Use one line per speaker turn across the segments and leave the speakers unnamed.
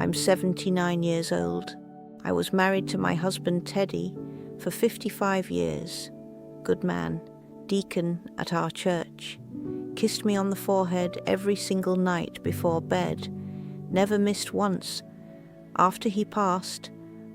I'm 79 years old. I was married to my husband Teddy for 55 years. Good man, deacon at our church. Kissed me on the forehead every single night before bed. Never missed once. After he passed,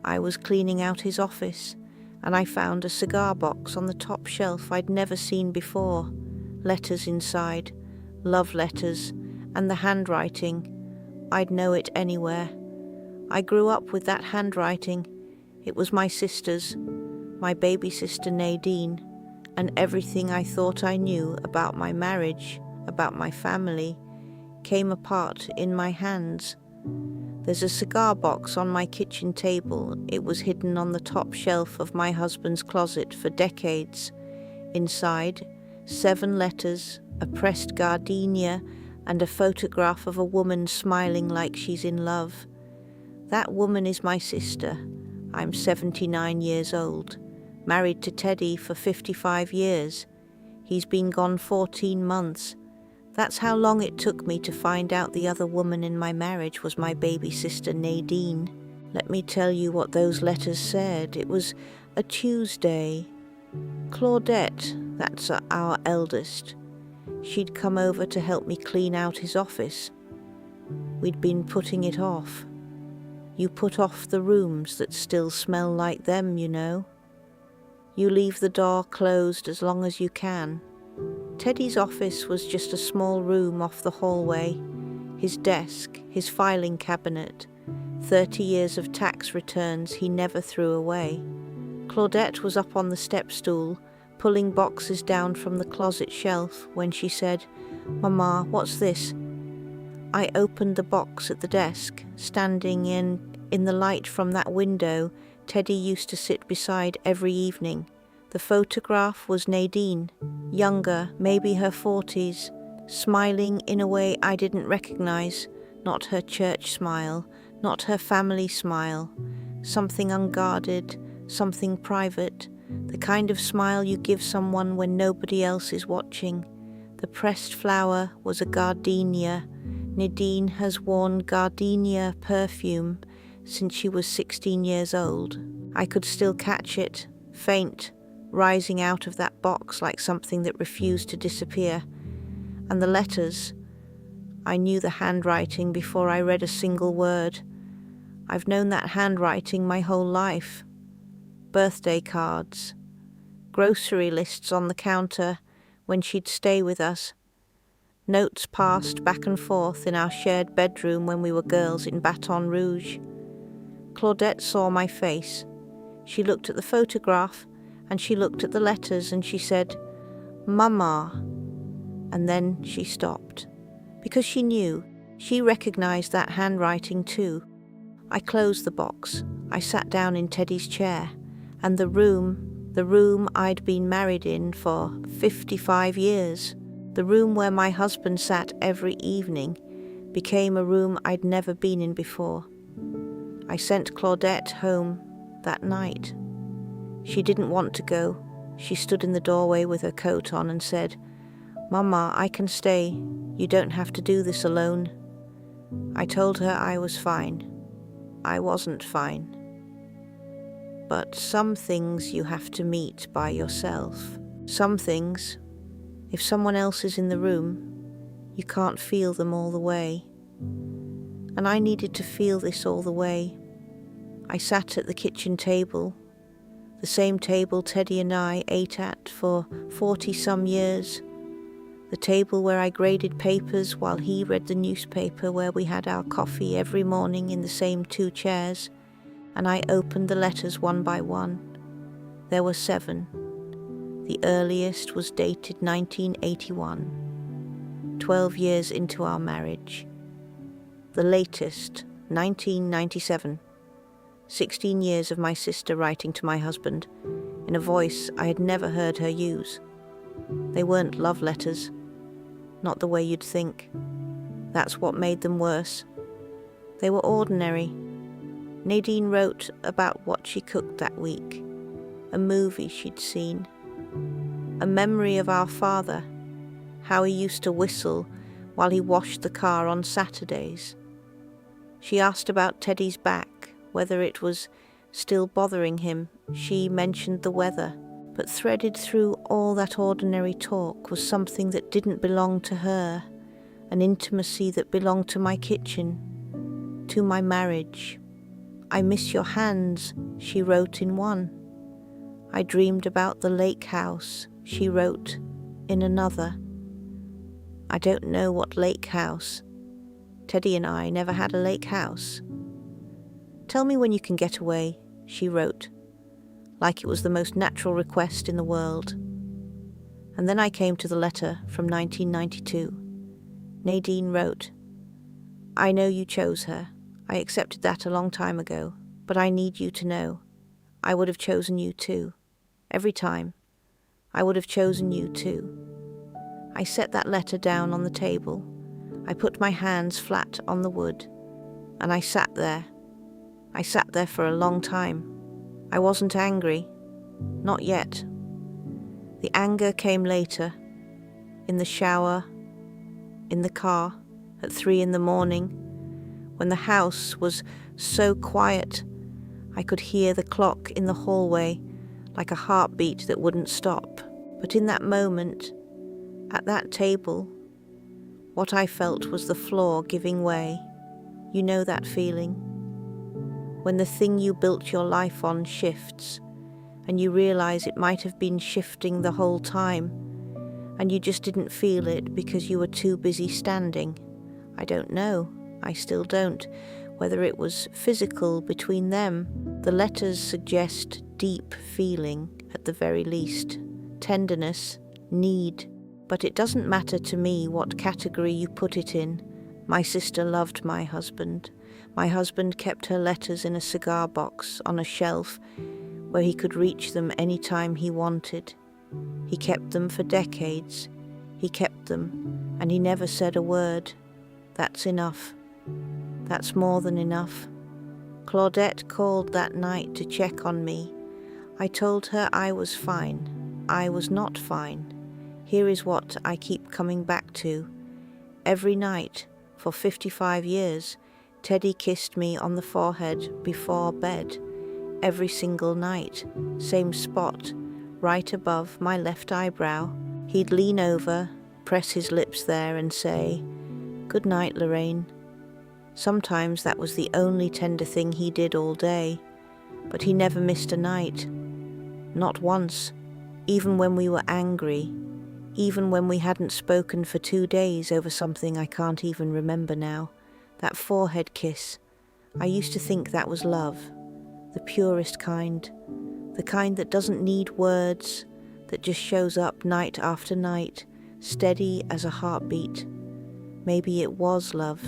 I was cleaning out his office, and I found a cigar box on the top shelf I'd never seen before. Letters inside, love letters, and the handwriting. I'd know it anywhere. I grew up with that handwriting. It was my sister's, my baby sister Nadine, and everything I thought I knew about my marriage, about my family, came apart in my hands. There's a cigar box on my kitchen table. It was hidden on the top shelf of my husband's closet for decades. Inside, 7 letters, a pressed gardenia, and a photograph of a woman smiling like she's in love. That woman is my sister. I'm 79 years old, married to Teddy for 55 years. He's been gone 14 months. That's how long it took me to find out the other woman in my marriage was my baby sister Nadine. Let me tell you what those letters said. It was a Tuesday. Claudette, that's our eldest, she'd come over to help me clean out his office. We'd been putting it off. You put off the rooms that still smell like them, you know. You leave the door closed as long as you can. Teddy's office was just a small room off the hallway. His desk, his filing cabinet, 30 years of tax returns he never threw away. Claudette was up on the step stool, pulling boxes down from the closet shelf when she said, "Mama, what's this?" I opened the box at the desk, standing in the light from that window Teddy used to sit beside every evening. The photograph was Nadine, younger, maybe her 40s, smiling in a way I didn't recognize, not her church smile, not her family smile, something unguarded, something private, the kind of smile you give someone when nobody else is watching. The pressed flower was a gardenia. Nadine has worn gardenia perfume since she was 16 years old. I could still catch it, faint, rising out of that box like something that refused to disappear. And the letters, I knew the handwriting before I read a single word. I've known that handwriting my whole life. Birthday cards, grocery lists on the counter when she'd stay with us, notes passed back and forth in our shared bedroom when we were girls in Baton Rouge. Claudette saw my face. She looked at the photograph and she looked at the letters and she said, "Mama." And then she stopped, because she knew, she recognized that handwriting too. I closed the box. I sat down in Teddy's chair, and the room I'd been married in for 55 years, the room where my husband sat every evening, became a room I'd never been in before. I sent Claudette home that night. She didn't want to go. She stood in the doorway with her coat on and said, "Mama, I can stay. You don't have to do this alone." I told her I was fine. I wasn't fine. But some things you have to meet by yourself. Some things, if someone else is in the room, you can't feel them all the way. And I needed to feel this all the way. I sat at the kitchen table, the same table Teddy and I ate at for 40-some years, the table where I graded papers while he read the newspaper, where we had our coffee every morning in the same 2 chairs, and I opened the letters one by one. There were 7. The earliest was dated 1981, 12 years into our marriage. The latest, 1997, 16 years of my sister writing to my husband, in a voice I had never heard her use. They weren't love letters, not the way you'd think. That's what made them worse. They were ordinary. Nadine wrote about what she cooked that week, a movie she'd seen, a memory of our father, how he used to whistle while he washed the car on Saturdays. She asked about Teddy's back, whether it was still bothering him. She mentioned the weather, but threaded through all that ordinary talk was something that didn't belong to her, an intimacy that belonged to my kitchen, to my marriage. "I miss your hands," she wrote in one. "I dreamed about the lake house," she wrote in another. I don't know what lake house. Teddy and I never had a lake house. "Tell me when you can get away," she wrote, like it was the most natural request in the world. And then I came to the letter from 1992. Nadine wrote, "I know you chose her. I accepted that a long time ago, but I need you to know. I would have chosen you too. Every time. I would have chosen you too." I set that letter down on the table. I put my hands flat on the wood, and I sat there. I sat there for a long time. I wasn't angry. Not yet. The anger came later, in the shower, in the car, at 3 a.m, when the house was so quiet I could hear the clock in the hallway like a heartbeat that wouldn't stop. But in that moment, at that table, what I felt was the floor giving way. You know that feeling? When the thing you built your life on shifts, and you realize it might have been shifting the whole time, and you just didn't feel it because you were too busy standing. I don't know, I still don't, whether it was physical between them. The letters suggest deep feeling, at the very least, tenderness, need. But it doesn't matter to me what category you put it in. My sister loved my husband. My husband kept her letters in a cigar box on a shelf where he could reach them any time he wanted. He kept them for decades. He kept them, and he never said a word. That's enough. That's more than enough. Claudette called that night to check on me. I told her I was fine. I was not fine. Here is what I keep coming back to. Every night, for 55 years, Teddy kissed me on the forehead before bed. Every single night, same spot, right above my left eyebrow. He'd lean over, press his lips there and say, "Good night, Lorraine." Sometimes that was the only tender thing he did all day, but he never missed a night. Not once, even when we were angry. Even when we hadn't spoken for 2 days over something I can't even remember now. That forehead kiss. I used to think that was love. The purest kind. The kind that doesn't need words, that just shows up night after night, steady as a heartbeat. Maybe it was love.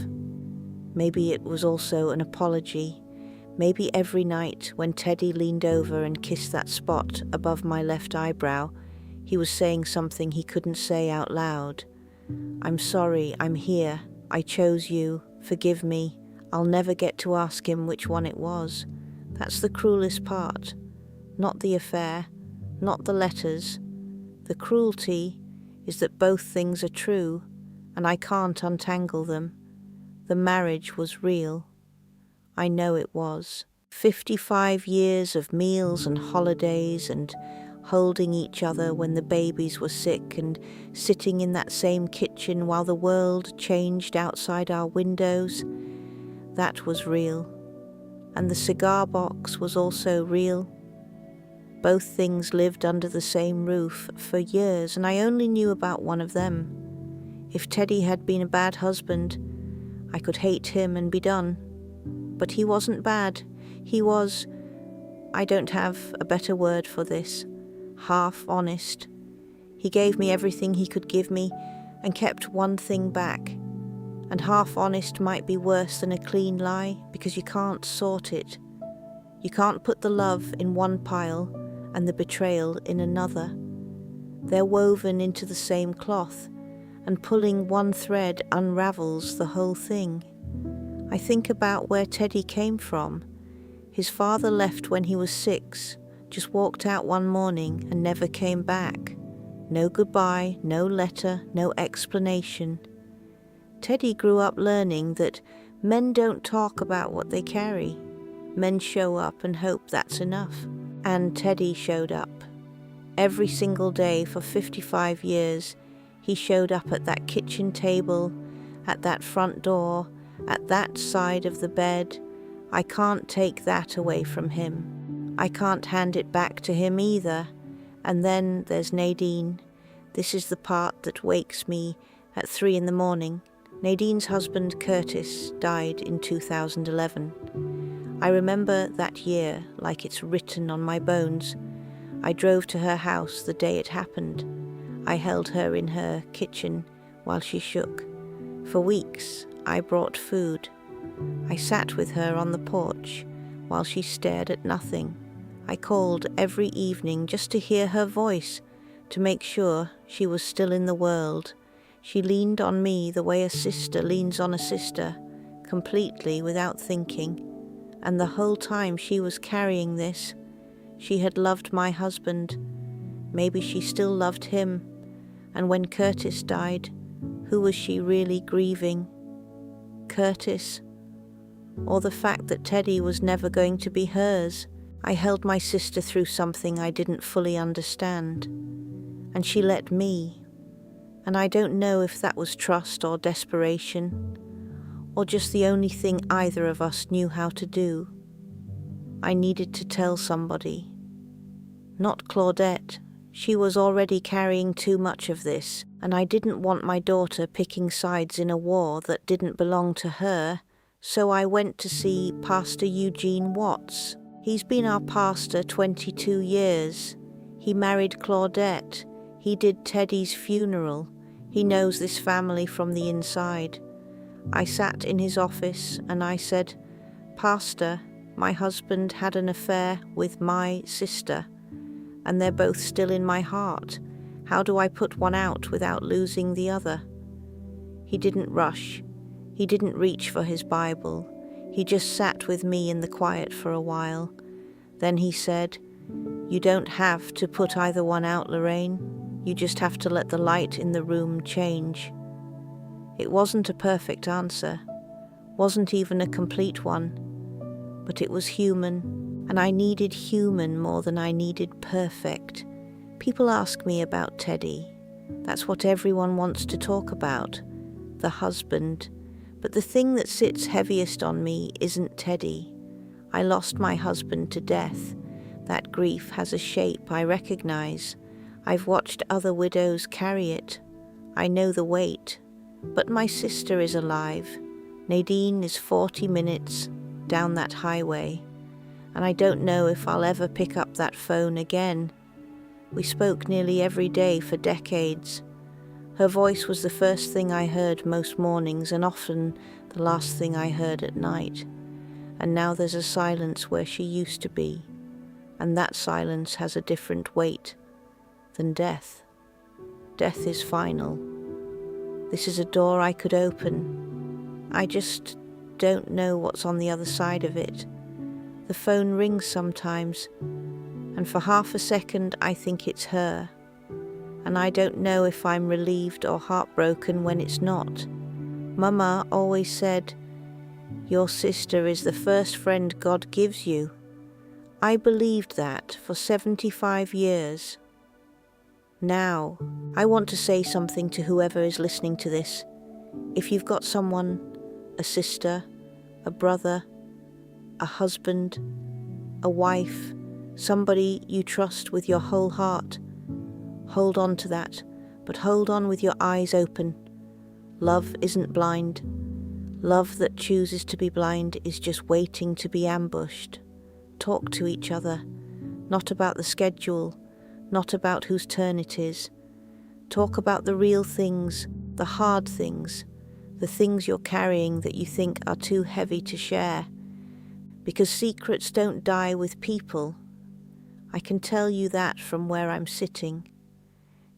Maybe it was also an apology. Maybe every night when Teddy leaned over and kissed that spot above my left eyebrow, he was saying something he couldn't say out loud. "I'm sorry, I'm here. I chose you. Forgive me. I'll never get to ask him which one it was." That's the cruelest part. Not the affair, not the letters. The cruelty is that both things are true, and I can't untangle them. The marriage was real. I know it was. 55 years of meals and holidays and holding each other when the babies were sick and sitting in that same kitchen while the world changed outside our windows. That was real. And the cigar box was also real. Both things lived under the same roof for years, and I only knew about one of them. If Teddy had been a bad husband, I could hate him and be done. But he wasn't bad. He was, I don't have a better word for this, half honest. He gave me everything he could give me and kept one thing back. And half honest might be worse than a clean lie because you can't sort it. You can't put the love in one pile and the betrayal in another. They're woven into the same cloth, and pulling one thread unravels the whole thing. I think about where Teddy came from. His father left when he was 6, just walked out one morning and never came back. No goodbye, no letter, no explanation. Teddy grew up learning that Men don't talk about what they carry. Men show up and hope that's enough. And Teddy showed up. Every single day for 55 years, he showed up at that kitchen table, at that front door, at that side of the bed. I can't take that away from him. I can't hand it back to him either. And then there's Nadine. This is the part that wakes me at 3 a.m. Nadine's husband, Curtis, died in 2011. I remember that year like it's written on my bones. I drove to her house the day it happened. I held her in her kitchen while she shook. For weeks, I brought food. I sat with her on the porch while she stared at nothing. I called every evening just to hear her voice, to make sure she was still in the world. She leaned on me the way a sister leans on a sister, completely without thinking. And the whole time she was carrying this, she had loved my husband. Maybe she still loved him. And when Curtis died, who was she really grieving? Curtis? Or the fact that Teddy was never going to be hers? I held my sister through something I didn't fully understand. And she let me. And I don't know if that was trust or desperation, or just the only thing either of us knew how to do. I needed to tell somebody. Not Claudette. She was already carrying too much of this, and I didn't want my daughter picking sides in a war that didn't belong to her, so I went to see Pastor Eugene Watts. He's been our pastor 22 years. He married Claudette. He did Teddy's funeral. He knows this family from the inside. I sat in his office and I said, "Pastor, my husband had an affair with my sister, and they're both still in my heart. How do I put one out without losing the other?" He didn't rush. He didn't reach for his Bible. He just sat with me in the quiet for a while. Then he said, "You don't have to put either one out, Lorraine. You just have to let the light in the room change." It wasn't a perfect answer, wasn't even a complete one, but it was human, and I needed human more than I needed perfect. People ask me about Teddy. That's what everyone wants to talk about, the husband. But the thing that sits heaviest on me isn't Teddy. I lost my husband to death. That grief has a shape I recognize. I've watched other widows carry it. I know the weight. But my sister is alive. Nadine is 40 minutes down that highway, and I don't know if I'll ever pick up that phone again. We spoke nearly every day for decades. Her voice was the first thing I heard most mornings, and often the last thing I heard at night. And now there's a silence where she used to be, and that silence has a different weight than death. Death is final. This is a door I could open. I just don't know what's on the other side of it. The phone rings sometimes, and for half a second I think it's her. And I don't know if I'm relieved or heartbroken when it's not. Mama always said, "Your sister is the first friend God gives you." I believed that for 75 years. Now, I want to say something to whoever is listening to this. If you've got someone, a sister, a brother, a husband, a wife, somebody you trust with your whole heart, hold on to that, but hold on with your eyes open. Love isn't blind. Love that chooses to be blind is just waiting to be ambushed. Talk to each other, not about the schedule, not about whose turn it is. Talk about the real things, the hard things, the things you're carrying that you think are too heavy to share. Because secrets don't die with people. I can tell you that from where I'm sitting.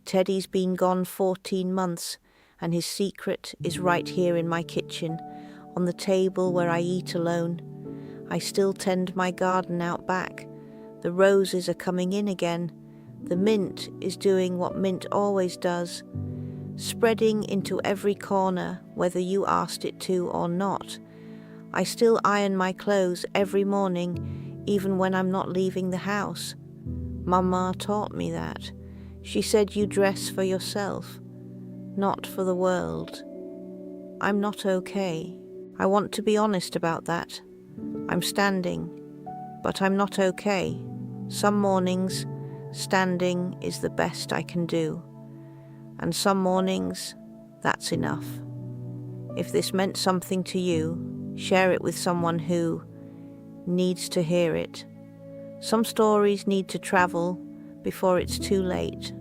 Teddy's been gone 14 months, and his secret is right here in my kitchen, on the table where I eat alone. I still tend my garden out back. The roses are coming in again. The mint is doing what mint always does, spreading into every corner, whether you asked it to or not. I still iron my clothes every morning, even when I'm not leaving the house. Mama taught me that. She said you dress for yourself, not for the world. I'm not okay. I want to be honest about that. I'm standing, but I'm not okay. Some mornings, standing is the best I can do. And some mornings, that's enough. If this meant something to you, share it with someone who needs to hear it. Some stories need to travel before it's too late.